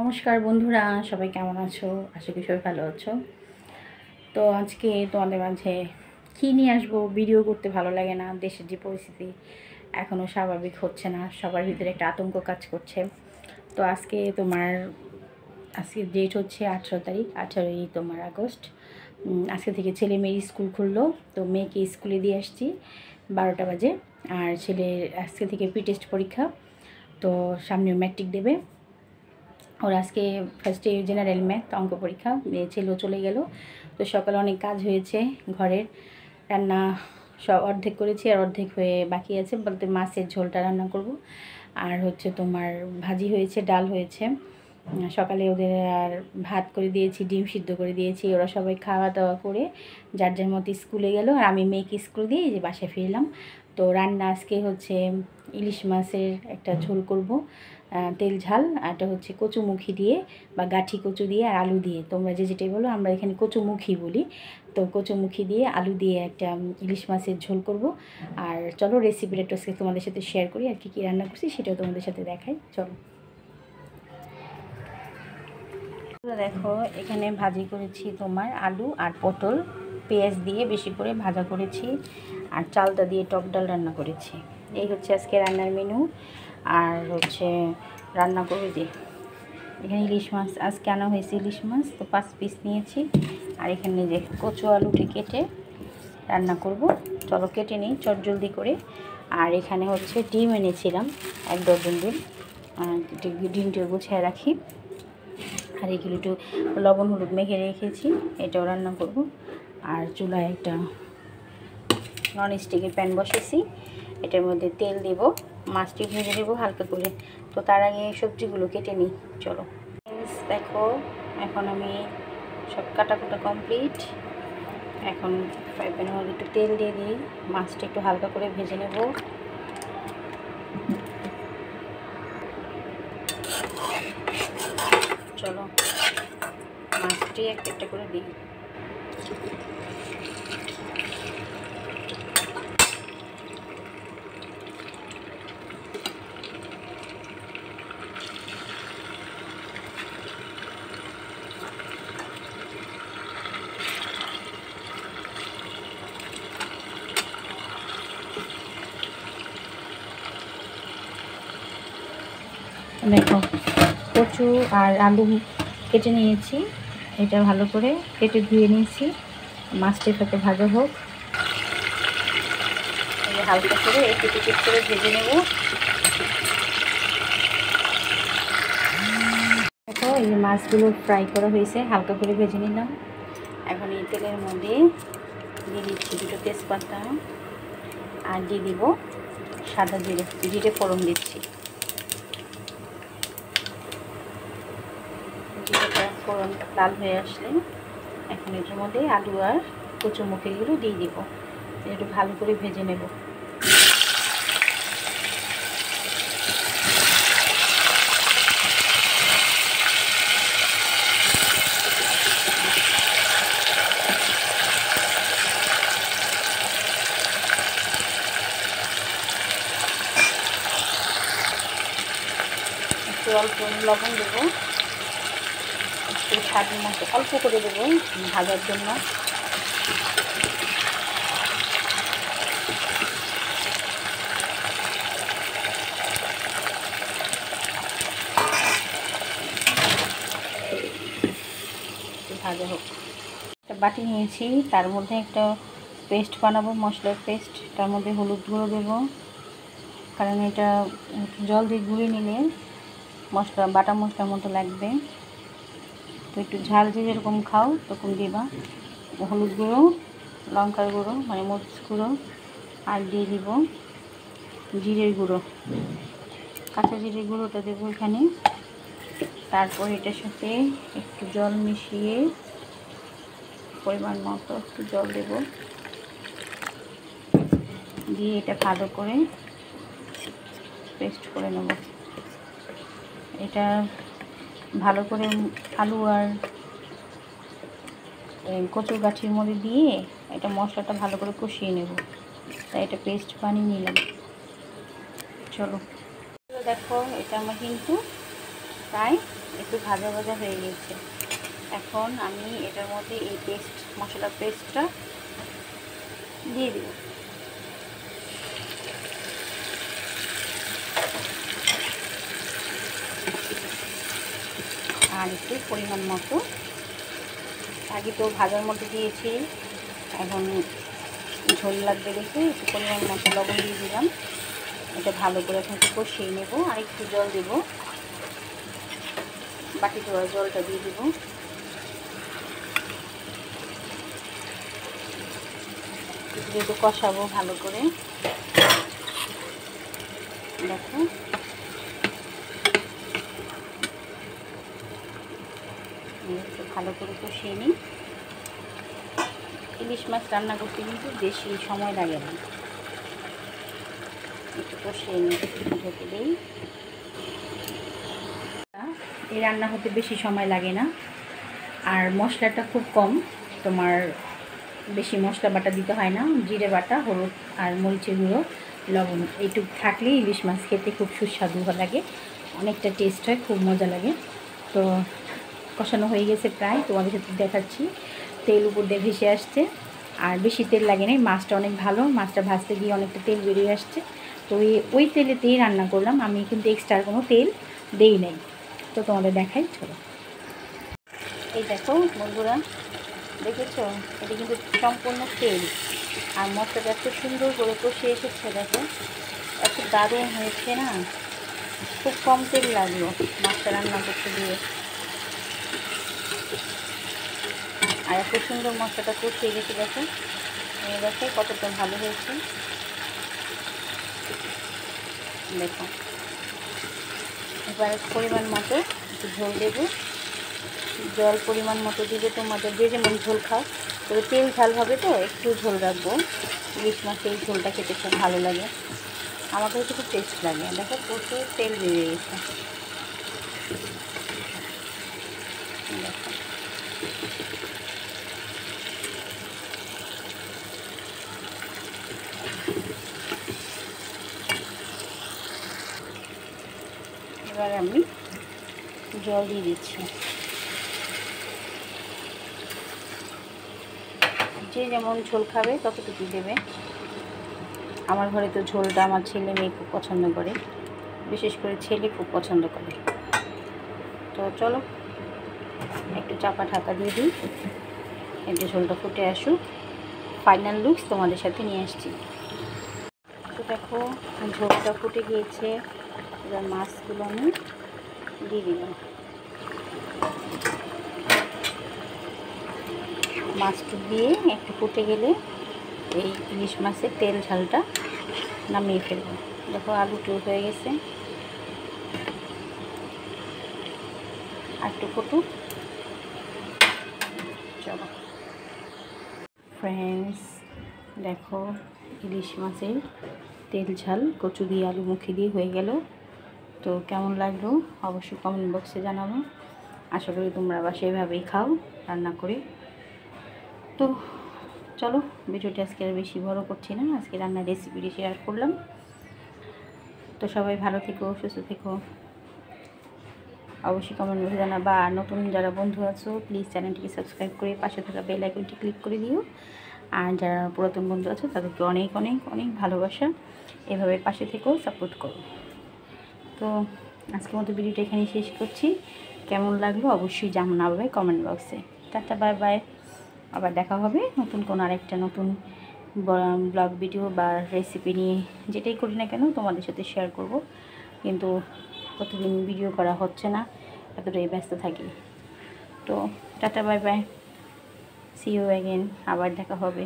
নমস্কার বন্ধুরা, সবাই কেমন আছো? আশা করি সবাই ভালো আছো। তো আজকে তোমাদের মাঝে কী নিয়ে আসবো, ভিডিও করতে ভালো লাগে না। দেশের যে পরিস্থিতি এখনও স্বাভাবিক হচ্ছে না, সবার ভিতরে একটা আতঙ্ক কাজ করছে। তো আজকে ডেট হচ্ছে 18 তারিখ, 18ই আগস্ট। আজকে থেকে ছেলে মেয়ের স্কুল খুললো। তো মেয়েকে স্কুলে দিয়ে আসছি 12টা বাজে। আর ছেলের আজকে থেকে প্রি টেস্ট পরীক্ষা, তো সামনেও ম্যাট্রিক দেবে। ওর আজকে ফার্স্টে জেনারেল ম্যাথ অঙ্ক পরীক্ষা, ছেলেও চলে গেল। তো সকালে অনেক কাজ হয়েছে, ঘরের রান্না সব অর্ধেক করেছি আর অর্ধেক হয়ে বাকি আছে, বলতে মাছের ঝোলটা রান্না করব। আর হচ্ছে ভাজি হয়েছে, ডাল হয়েছে। সকালে ওদের আর ভাত করে দিয়েছি, ডিম সিদ্ধ করে দিয়েছি। ওরা সবাই খাওয়া দাওয়া করে যার যার মতো স্কুলে গেল, আর আমি মেয়েকে স্কুল দিয়ে যে বাসায় ফিরলাম। তো রান্না আজকে হচ্ছে ইলিশ মাছের একটা ঝোল করব, তেল ঝাল। আর এটা হচ্ছে কচুমুখী দিয়ে বা গাঠি কচু দিয়ে আর আলু দিয়ে, তোমরা যেটাই বলো, আমরা এখানে কচুমুখী বলি। তো কচুমুখী দিয়ে আলু দিয়ে একটা ইলিশ মাছের ঝোল করব। আর চলো রেসিপিটা একটু আজকে তোমাদের সাথে শেয়ার করি, আর কী রান্না করছি সেটাও তোমাদের সাথে দেখাই। চলো দেখো, এখানে ভাজি করেছি আলু আর পটল, পেঁয়াজ দিয়ে বেশি করে ভাজা করেছি। আর চালটা দিয়ে টক ডাল রান্না করেছি। এই হচ্ছে আজকে রান্নার মেনু। আর হচ্ছে রান্না করবো যে এখানে ইলিশ মাছ আজকে আনা হয়েছে, ইলিশ মাছ তো 5 পিস নিয়েছি। আর এখানে যে কচু আলুটি কেটে রান্না করব। চলো কেটে নিই চটজলদি করে। আর এখানে হচ্ছে ডিম এনেছিলাম 1 ডজন ডিম, ডিমটা গুছিয়ে রাখি। আর এগুলো একটু লবণ হলুদ মেখে রেখেছি, এটাও রান্না করব। আর চুলায় একটা নন স্টিকের প্যান বসেছি, এটার মধ্যে তেল দেব, মাছটি ভেজে দেবো হালকা করে। তো তার আগে সবজিগুলো কেটে নিই। চলো দেখো, এখন আমি সব কাটাকুটা কমপ্লিট। এখন ফ্রাই প্যানের মধ্যে একটু তেল দিয়ে দিই, মাছটা একটু হালকা করে ভেজে নেব। চলো মাছটি একটা একটা করে দিই। দেখো কচু আর আলু কেটে নিয়েছি, এটা ভালো করে কেটে ধুয়ে নিয়েছি। মাছটি সাথে ভাজা হোক, হালকা করে একটু টিকিট করে ভেজে নেব। দেখো এই মাছগুলো ফ্রাই করা হয়েছে, হালকা করে ভেজে নিলাম। এখন এই তেলের মধ্যে দিয়ে দিচ্ছি 2টো তেজপাতা, আর দিয়ে দিব সাদা জিরে ফোড়ন দিচ্ছি। জিরেটা ফোড়নটা লাল হয়ে আসলে এখন এটার মধ্যে আলু আর কচুমুখিগুলো দিয়ে দিব, একটু ভালো করে ভেজে নেব। একটু অল্প লবণ দেবো, একটু স্বাদ মতো অল্প করে দেবো ভাজার জন্য। ভাজা হোক। একটা বাটি নিয়েছি, তার মধ্যে একটা পেস্ট বানাবো, মশলার পেস্ট। তার মধ্যে হলুদ গুঁড়ো দেবো, কারণ এটা জল দিয়ে গুঁড়ে নিলে বাটা মশলার মতো লাগবে। তো একটু ঝাল যে যেরকম খাও তখন দিবা। হলুদ গুঁড়ো, লঙ্কার গুঁড়ো মানে মরিচ গুঁড়ো, আর দিয়ে দিব জিরের গুঁড়ো, কাঁচা জিরের গুঁড়োটা দেবো এখানে। তারপর এটার সাথে একটু জল মিশিয়ে পরিমাণ মতো একটু জল দেব, দিয়ে এটা ভালো করে পেস্ট করে নেব। এটা ভালো করে আলু আর কচুর গাঠির মধ্যে দিয়ে এটা মশলাটা ভালো করে কষিয়ে নেব, তাই এটা পেস্ট বানিয়ে নিলাম। চলো দেখো, এটা আমার কিন্তু প্রায় একটু ভাজা ভাজা হয়ে গেছে। এখন আমি এটার মধ্যে এই মশলা পেস্টটা দিয়ে দেব। আর একটু পরিমাণ মতো, আগে তো ভাজার মধ্যে দিয়েছি, এখন ঝোল লাগবে দেখে একটু পরিমাণ মতো লবণ দিয়ে দিলাম। এটা ভালো করে এখন একটু কষিয়ে নেব। আর একটু জল দেব, বাটি ধোয়া জলটা দিয়ে দেব। একটু কষাবো ভালো করে। দেখো একটু ভালো করে কষিয়ে নিই। ইলিশ মাছ রান্না করতে কিন্তু বেশি সময় লাগে না, একটু কষিয়ে নিই, ঢেকে দিই। এই রান্না হতে বেশি সময় লাগে না, আর মশলাটা খুব কম, তোমার বেশি মশলা বাটা দিতে হয় না। জিরে বাটা, হলুদ আর মরিচের গুঁড়ো, লবণ এইটুকু থাকলেই ইলিশ মাছ খেতে খুব সুস্বাদু লাগে, অনেকটা টেস্ট হয়, খুব মজা লাগে। তো কষানো হয়ে গেছে প্রায়, তোমাদের সাথে দেখাচ্ছি। তেল উপর দিয়ে ভেসে আসছে, আর বেশি তেল লাগে নাই। মাছটা অনেক ভালো, মাছটা ভাজতে গিয়ে অনেকটা তেল বেরিয়ে আসছে। তো ওই তেলেতেই রান্না করলাম, আমি কিন্তু এক্সট্রা কোনো তেল দেই নাই। তো তোমাদের দেখাই, চলো। এই দেখো বন্ধুরা, দেখেছো এটা কিন্তু সম্পূর্ণ তেল, আর মশলাটা এত সুন্দর করে কষে এসেছে। দেখো এত দারুণ হয়েছে না, খুব কম তেল লাগলো মাছটা রান্না করতে গিয়ে। আর এত সুন্দর মশলাটা কষিয়ে গেছে। দেখো দেখো কতটা ভালো হয়েছে। দেখো এবার পরিমাণ মতো একটু ঝোল দেবো, জল পরিমাণ মতো দিবে, তোমাদের যে যেমন ঝোল খাও। তবে তেল ঝাল হবে তো একটু ঝোল রাখবো। ইলিশ মাছের এই ঝোলটা খেতে খুব ভালো লাগে, আমার কাছে খুব টেস্ট লাগে। দেখো প্রচুর তেল বেরিয়ে গেছে। দেখো এবার আমি জল দিয়ে দিচ্ছি, যে যেমন ঝোল খাবে ততটুকু দেবে। আমার ঘরে তো ঝোলটা আমার ছেলে মেয়ে খুব পছন্দ করে, বিশেষ করে ছেলে খুব পছন্দ করে। তো চলো একটু চাপা ঢাকা দিয়ে দিই, একটু ঝোলটা ফুটে আসুক, ফাইনাল লুকস তোমাদের সাথে নিয়ে আসছি। তো দেখো ঝোলটা ফুটে গিয়েছে, এবার মাছগুলো আমি দিয়ে দিলাম। মাছটা দিয়ে একটু ফুটে গেলে এই ইলিশ মাছের তেল ঝালটা নামিয়ে ফেলবো। দেখো আলুটা হয়ে গেছে, আর একটু ফুটুক। চলো ফ্রেন্ডস, দেখো ইলিশ মাছের তেল ঝাল কচু দিয়ে আলু মুখি দিয়ে হয়ে গেল। তো কেমন লাগলো অবশ্যই কমেন্ট বক্সে জানাবো। আশা করি তোমরা আবার সেভাবেই খাও রান্না করে। তো চলো ভিডিওটি আজকে আর বেশি বড় করছি না, আজকে রান্নার রেসিপিটি শেয়ার করলাম। তো সবাই ভালো থেকো, সুস্থ থেকো, অবশ্যই কমেন্ট বক্সে জানাবা। আর নতুন যারা বন্ধু আছো প্লিজ চ্যানেলটিকে সাবস্ক্রাইব করে পাশে থাকা বেল আইকনটি ক্লিক করে দিও। আর যারা পুরাতন বন্ধু আছো তাদেরকে অনেক অনেক অনেক ভালোবাসা, এভাবে পাশে থেকেও সাপোর্ট করো। তো আজকের মতো ভিডিওটা এখানেই শেষ করছি। কেমন লাগলো অবশ্যই জানাবে কমেন্ট বক্সে। Tata, bye by. আবার দেখা হবে নতুন কোনো আরেকটা নতুন ব্লগ ভিডিও বা রেসিপি নিয়ে, যেটাই করি না কেন তোমাদের সাথে শেয়ার করব। কিন্তু প্রতিদিন ভিডিও করা হচ্ছে না, এতটাই ব্যস্ত থাকি। তো tata, bye bye, see you again, আবার দেখা হবে।